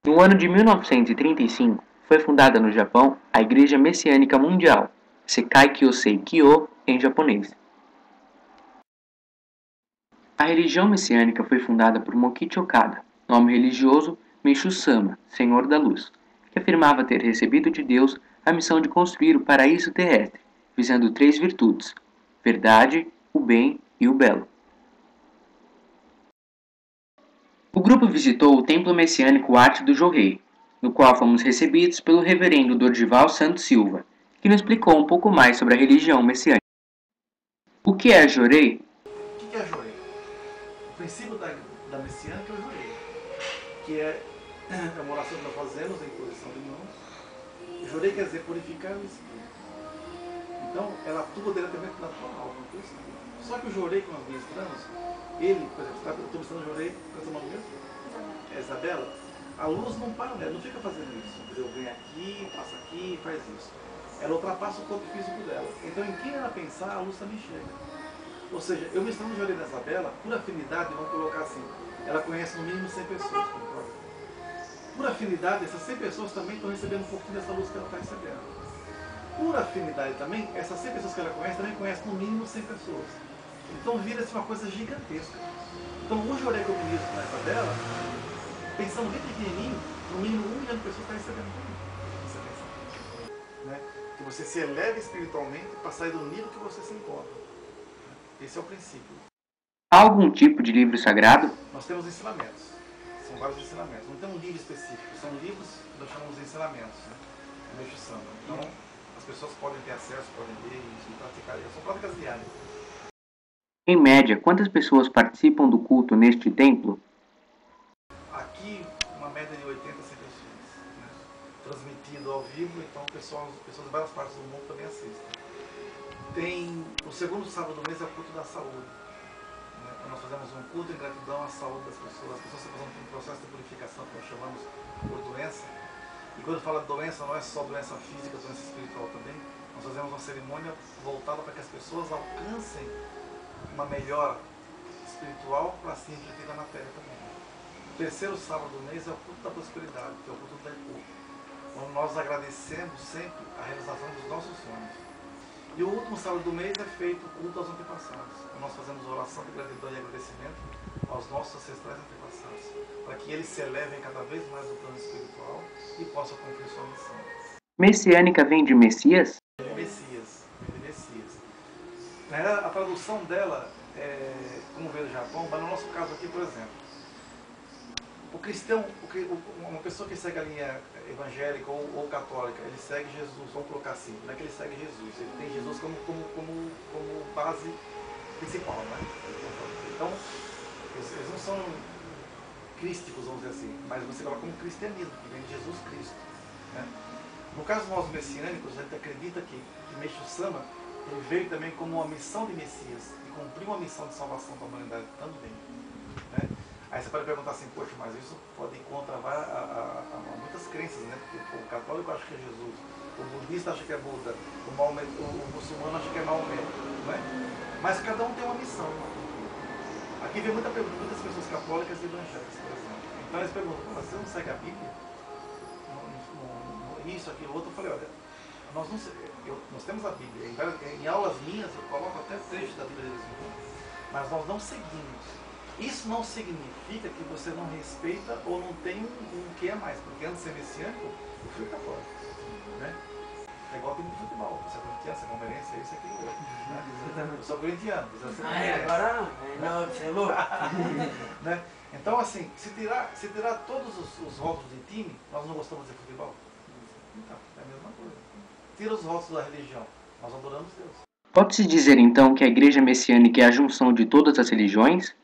No ano de 1935, foi fundada no Japão a Igreja Messiânica Mundial, Sekai Kyosei Kyo em japonês. A religião messiânica foi fundada por Mokichi Okada, nome religioso Meishu-sama, Senhor da Luz, que afirmava ter recebido de Deus a missão de construir o paraíso terrestre, visando 3 virtudes: verdade, o bem e o belo. O grupo visitou o Templo Messiânico Arte do Jorei, no qual fomos recebidos pelo reverendo Dorival Santos Silva, que nos explicou um pouco mais sobre a religião messiânica. O que é Jorei? O que é Jorei? O princípio da messiânica é o Jorei, que é uma oração que nós fazemos em posição de mãos. Jorei quer dizer purificar o espírito. Então, ela atua diretamente na tua alma, no teu espírito. Só que o Jorei que nós ministramos, ele, por exemplo, eu estou ministrando o Jorei, qual é o seu nome mesmo? É Isabela. A luz não para nela, não fica fazendo isso. Entendeu? Vem aqui, passa aqui, faz isso. Ela ultrapassa o corpo físico dela. Então, em quem ela pensar, a luz também chega. Ou seja, eu ministrando o Jorei da Isabela, por afinidade, vamos colocar assim, ela conhece no mínimo 100 pessoas, concorda? Por afinidade, essas 100 pessoas também estão recebendo um pouquinho dessa luz que ela está recebendo. Por afinidade também, essas 100 pessoas que ela conhece também conhecem no mínimo 100 pessoas. Então vira-se uma coisa gigantesca. Então o Jorei que eu ministro na Isabela, pensando bem pequenininho, no mínimo 1 milhão de pessoas está recebendo também. Você pensa, né? Que você se eleve espiritualmente para sair do nível que você se encontra. Esse é o princípio. Há algum tipo de livro sagrado? Nós temos ensinamentos. São vários ensinamentos. Não tem um livro específico. São livros que nós chamamos de ensinamentos. Né? Meishu Sama. Então, as pessoas podem ter acesso, podem ler e praticar. São práticas diárias. Em média, quantas pessoas participam do culto neste templo? Aqui, uma média de 80 a 100 pessoas. Né? Transmitido ao vivo, então pessoas de várias partes do mundo também assistem. Tem o segundo sábado do mês é o culto da saúde. Então nós fazemos um culto em gratidão à saúde das pessoas. As pessoas estão passando por um processo de purificação que nós chamamos por doença. E quando fala de doença, não é só doença física, doença espiritual também. Nós fazemos uma cerimônia voltada para que as pessoas alcancem uma melhora espiritual para se refletir na matéria também. O terceiro sábado do mês é o culto da prosperidade, que é o culto do Daipo, onde nós agradecemos sempre a realização dos nossos sonhos. E o último sábado do mês é feito o culto aos antepassados. Nós fazemos oração de gratidão e agradecimento aos nossos ancestrais antepassados, para que eles se elevem cada vez mais no plano espiritual e possam cumprir sua missão. Messiânica vem de Messias? De Messias. A tradução dela é como veio do Japão, mas no nosso caso aqui, por exemplo, o cristão, uma pessoa que segue a linha evangélica ou católica, ele segue Jesus, vamos colocar assim, não é que ele segue Jesus, ele tem Jesus como base principal, né? Então, eles não são crísticos, vamos dizer assim, mas você coloca como cristianismo, que vem de Jesus Cristo. Né? No caso nós messiânicos, a gente acredita que Meishu Sama ele veio também como uma missão de Messias, e cumpriu uma missão de salvação da humanidade também. Né? Aí você pode perguntar assim, poxa, mas isso pode encontrar a muitas crenças, né? Porque o católico acha que é Jesus, o budista acha que é Buda, o muçulmano acha que é Maomé, não é? Mas cada um tem uma missão. Aqui vem muitas pessoas católicas e evangélicas, por exemplo. Então eles perguntam, mas você não segue a Bíblia? Isso, aquilo, outro. Eu falei, olha, nós temos a Bíblia. Em aulas minhas eu coloco até trechos da Bíblia de vez em quando. Mas nós não seguimos. Isso não significa que você não respeita ou não tem um que a mais. Porque antes de ser messiânico, eu fui católico. Né? É igual time de futebol. Você é corintiano, você é palmeirense, isso, aquilo, eu. Né? Eu sou corintiano. Agora não, você é louco. Né? Então, assim, se tirar todos os rótulos de time, nós não gostamos de futebol. Então, é a mesma coisa. Tira os rótulos da religião, nós adoramos Deus. Pode-se dizer então que a Igreja Messiânica é a junção de todas as religiões?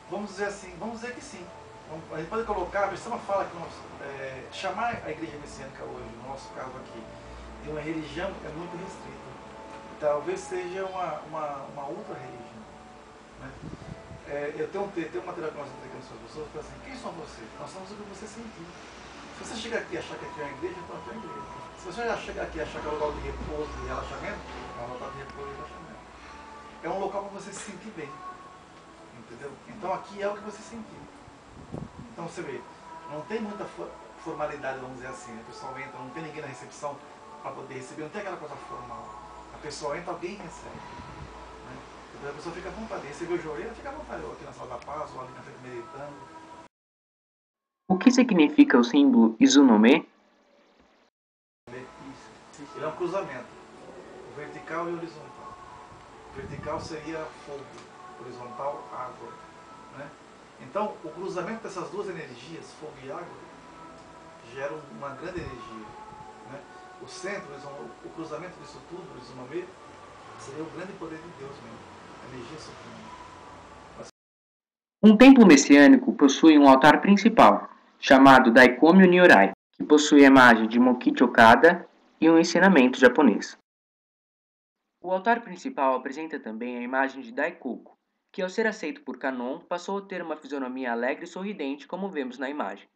Vamos dizer assim, vamos dizer que sim. A gente pode colocar, a Bessama fala que chamar a Igreja Messiânica hoje, no nosso caso aqui, de uma religião é muito restrita. Talvez seja uma outra religião. Né? Eu tenho um material que nós entregamos para as pessoas, que assim, quem são vocês? Nós somos o que você sentiu. Se você chegar aqui e achar que aqui é uma igreja, então aqui é uma igreja. Se você já chegar aqui e achar que é um local de repouso e relaxamento, é um local de repouso e relaxamento. É um local para você se sentir bem. Entendeu? Então aqui é o que você sentiu. Então você vê, Não tem muita formalidade, vamos dizer assim. A pessoa entra, não tem ninguém na recepção para poder receber, não tem aquela coisa formal. A pessoa entra, alguém recebe. Né? Então a pessoa fica à vontade. Recebeu o jorei, ela fica à vontade, ou aqui na sala da paz, ou ali na frente meditando. O que significa o símbolo Izunome? Ele é um cruzamento, o vertical e o horizontal. O vertical seria fogo, horizontal, água. Né? Então, o cruzamento dessas duas energias, fogo e água, gera uma grande energia. Né? O centro, o cruzamento disso tudo, o Izunome, seria o grande poder de Deus mesmo, a energia suprema. Um templo messiânico possui um altar principal, chamado Daikomi Nyorai, que possui a imagem de Mokichi Okada e um ensinamento japonês. O altar principal apresenta também a imagem de Daikoku, que ao ser aceito por Kannon passou a ter uma fisionomia alegre e sorridente como vemos na imagem.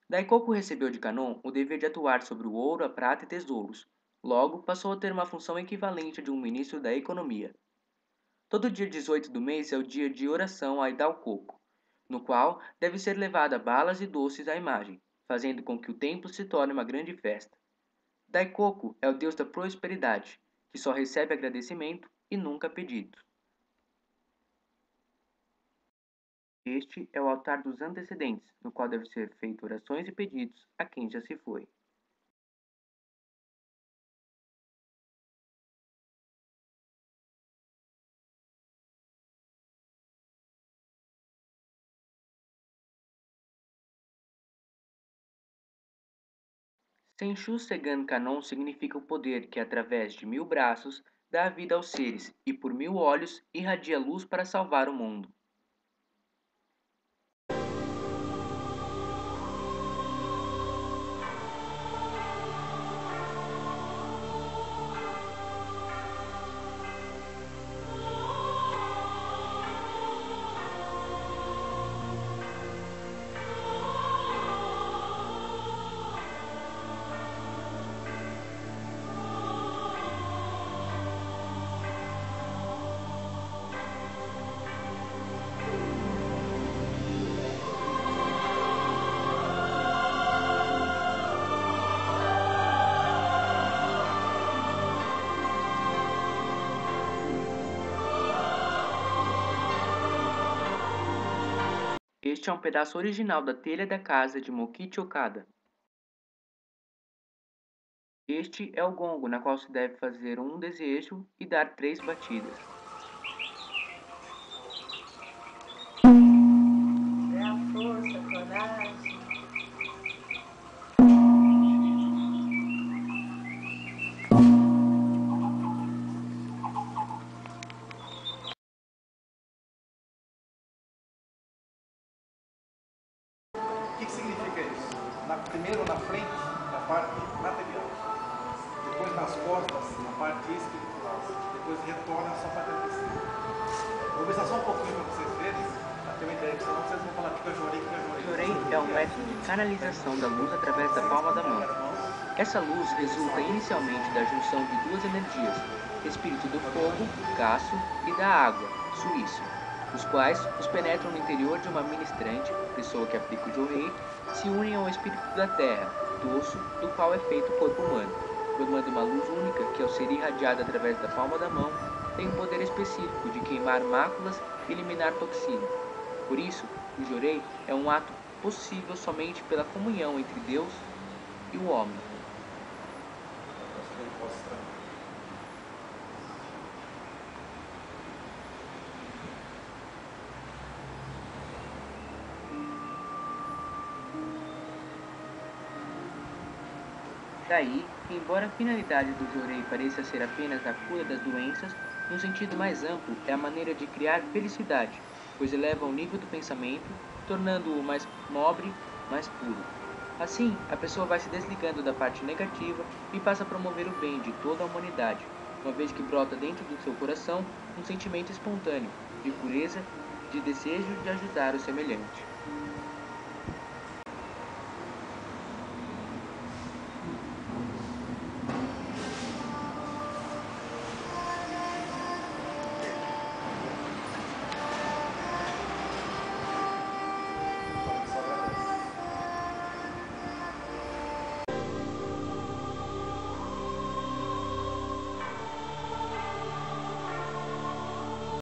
Daikoku recebeu de Kannon o dever de atuar sobre o ouro, a prata e tesouros, logo passou a ter uma função equivalente à de um ministro da economia. Todo dia 18 do mês é o dia de oração a Daikoku, no qual deve ser levada balas e doces à imagem, fazendo com que o templo se torne uma grande festa. Daikoku é o deus da prosperidade, que só recebe agradecimento e nunca pedidos. Este é o altar dos antecedentes, no qual deve ser feito orações e pedidos a quem já se foi. Senshu Segan Kannon significa o poder que, através de 1000 braços, dá vida aos seres e, por 1000 olhos, irradia luz para salvar o mundo. Este é um pedaço original da telha da casa de Mokichi Okada. Este é o gongo, na qual se deve fazer um desejo e dar 3 batidas. É a força, a coragem. O que significa isso? Primeiro na frente, na parte material. Depois nas costas, na parte espiritual. Depois retorna só para agradecer. Vou começar só um pouquinho para vocês verem, para ter uma ideia, porque senão vocês vão falar que eu jorei, que eu jorei. Jorei é um método de canalização da luz através da palma da mão. Essa luz resulta inicialmente da junção de duas energias, espírito do fogo, Gaço, e da água, Suíço, os quais os penetram no interior de uma ministrante, pessoa que aplica o jorei, se unem ao espírito da terra, Dosso, do qual é feito o corpo humano, formando uma luz única que, ao ser irradiada através da palma da mão, tem um poder específico de queimar máculas e eliminar toxina. Por isso, o jorei é um ato possível somente pela comunhão entre Deus e o homem. Daí, embora a finalidade do jorei pareça ser apenas a cura das doenças, num sentido mais amplo é a maneira de criar felicidade, pois eleva o nível do pensamento, tornando-o mais nobre, mais puro. Assim, a pessoa vai se desligando da parte negativa e passa a promover o bem de toda a humanidade, uma vez que brota dentro do seu coração um sentimento espontâneo, de pureza, de desejo de ajudar o semelhante.